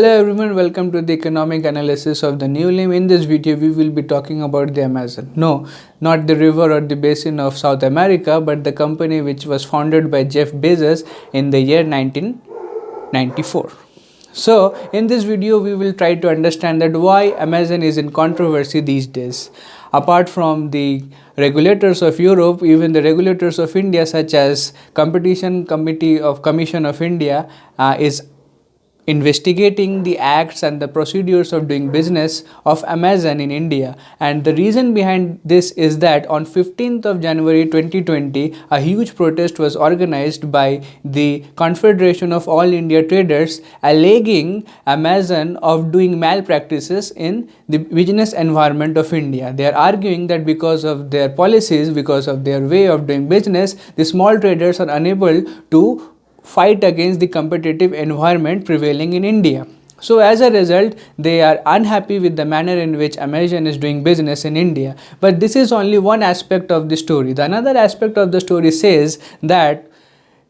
Hello everyone, welcome to the economic analysis of the new Leam. In this video, we will be talking about the Amazon. No, not the river or the basin of South America, but the company which was founded by Jeff Bezos in the year 1994. So, in this video, we will try to understand that why Amazon is in controversy these days. Apart from the regulators of Europe, even the regulators of India, such as Commission of India, is investigating the acts and the procedures of doing business of Amazon in India. And the reason behind this is that on 15th of January 2020, a huge protest was organized by the Confederation of All India Traders, alleging Amazon of doing malpractices in the business environment of India. They are arguing that because of their policies, because of their way of doing business, the small traders are unable to fight against the competitive environment prevailing in India. So as a result, they are unhappy with the manner in which Amazon is doing business in India. But this is only one aspect of the story. The another aspect of the story says that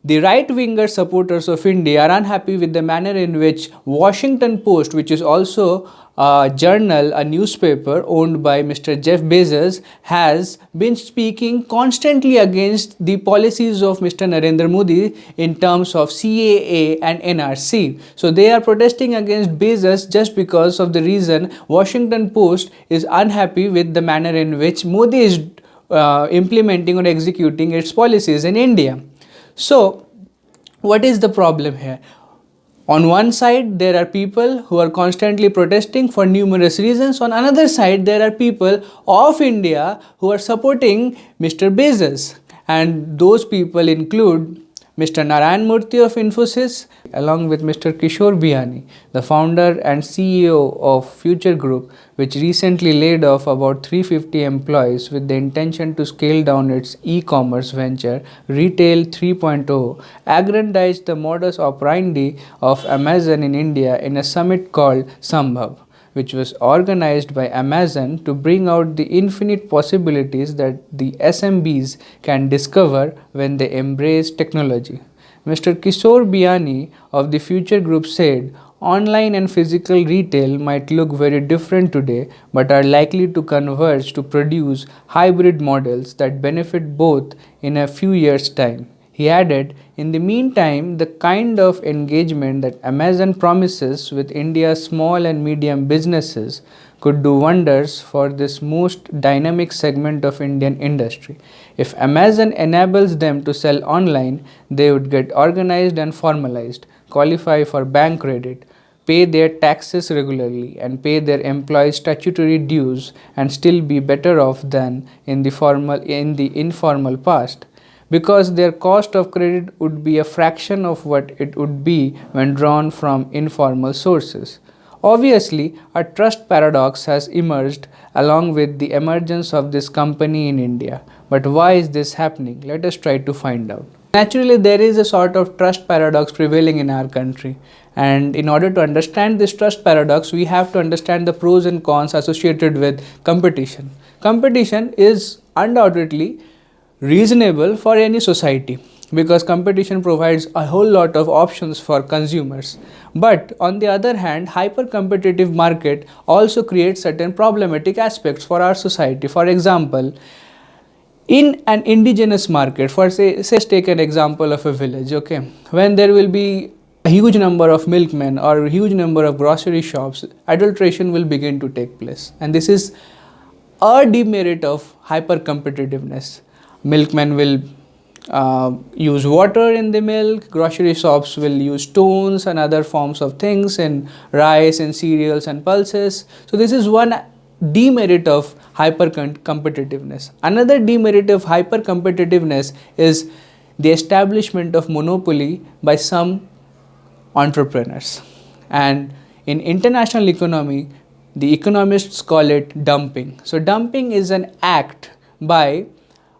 the right-winger supporters of India are unhappy with the manner in which Washington Post, which is also a journal, a newspaper owned by Mr. Jeff Bezos, has been speaking constantly against the policies of Mr. Narendra Modi in terms of CAA and NRC. So they are protesting against Bezos just because of the reason Washington Post is unhappy with the manner in which Modi is implementing or executing its policies in India. So, what is the problem here? On one side, there are people who are constantly protesting for numerous reasons. On another side, there are people of India who are supporting Mr. Bezos. And those people include Mr. Narayan Murthy of Infosys, along with Mr. Kishore Biyani, the founder and CEO of Future Group, which recently laid off about 350 employees with the intention to scale down its e-commerce venture, Retail 3.0, aggrandized the modus operandi of Amazon in India in a summit called Sambhav, which was organized by Amazon to bring out the infinite possibilities that the SMBs can discover when they embrace technology. Mr. Kishore Biyani of the Future Group said, online and physical retail might look very different today, but are likely to converge to produce hybrid models that benefit both in a few years' time. He added, in the meantime, the kind of engagement that Amazon promises with India's small and medium businesses could do wonders for this most dynamic segment of Indian industry. If Amazon enables them to sell online, they would get organized and formalized, qualify for bank credit, pay their taxes regularly, and pay their employees statutory dues, and still be better off than in the informal past, because their cost of credit would be a fraction of what it would be when drawn from informal sources. Obviously, a trust paradox has emerged along with the emergence of this company in India. But why is this happening? Let us try to find out. Naturally, there is a sort of trust paradox prevailing in our country. And in order to understand this trust paradox, we have to understand the pros and cons associated with competition. Competition is undoubtedly reasonable for any society because competition provides a whole lot of options for consumers. But on the other hand, hyper competitive market also creates certain problematic aspects for our society. For example, in an indigenous market, for say take an example of a village, okay, when there will be a huge number of milkmen or a huge number of grocery shops, adulteration will begin to take place, and this is a demerit of hyper competitiveness. Milkmen will use water in the milk, grocery shops will use stones and other forms of things in rice and cereals and pulses. So this is one demerit of hyper competitiveness. Another demerit of hyper competitiveness is the establishment of monopoly by some entrepreneurs. And in international economy, the economists call it dumping. So dumping is an act by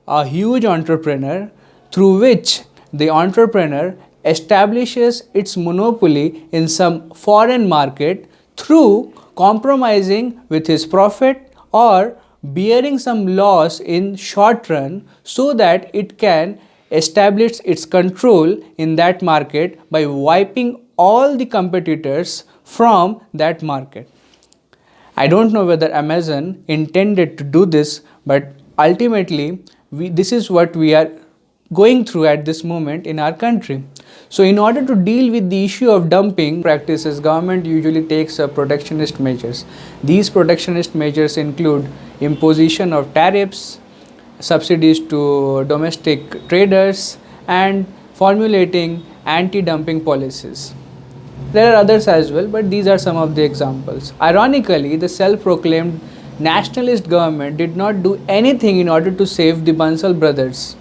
a huge entrepreneur through which the entrepreneur establishes its monopoly in some foreign market through compromising with his profit or bearing some loss in short run so that it can establish its control in that market by wiping all the competitors from that market. I don't know whether Amazon intended to do this, but ultimately, this is what we are going through at this moment in our country. So in order to deal with the issue of dumping practices, government usually takes protectionist measures. These protectionist measures include imposition of tariffs, subsidies to domestic traders, and formulating anti-dumping policies. There are others as well, but these are some of the examples. Ironically, the self-proclaimed nationalist government did not do anything in order to save the Bansal brothers.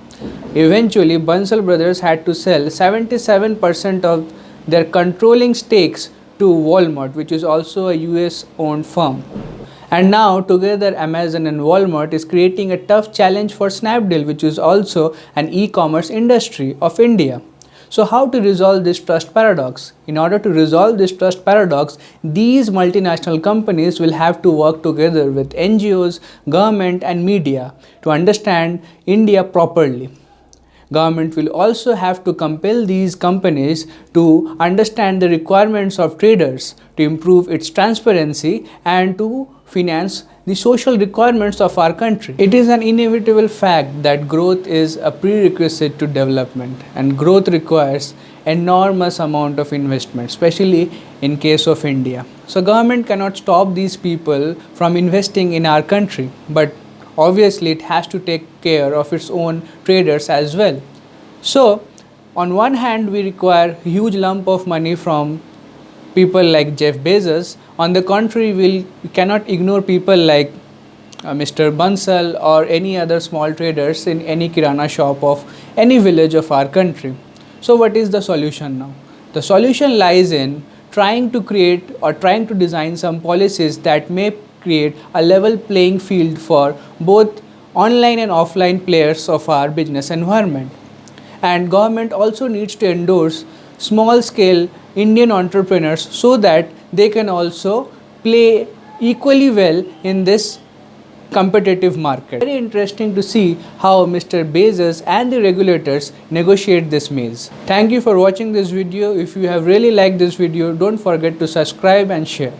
Eventually, Bansal brothers had to sell 77% of their controlling stakes to Walmart, which is also a US owned firm. And now, together, Amazon and Walmart is creating a tough challenge for Snapdeal, which is also an e-commerce industry of India. So how to resolve this trust paradox? In order to resolve this trust paradox, these multinational companies will have to work together with NGOs, government and media to understand India properly. Government will also have to compel these companies to understand the requirements of traders to improve its transparency and to finance the social requirements of our country. It is an inevitable fact that growth is a prerequisite to development, and growth requires enormous amount of investment, especially in case of India. So government cannot stop these people from investing in our country, but obviously it has to take care of its own traders as well. So on one hand, we require huge lump of money from people like Jeff Bezos. On the contrary, we cannot ignore people like Mr. Bansal or any other small traders in any kirana shop of any village of our country. So what is the solution now? The solution lies in trying to create or trying to design some policies that may create a level playing field for both online and offline players of our business environment. And government also needs to endorse small scale Indian entrepreneurs so that they can also play equally well in this competitive market. Very interesting to see how Mr. Bezos and the regulators negotiate this maze. Thank you for watching this video. If you have really liked this video, don't forget to subscribe and share.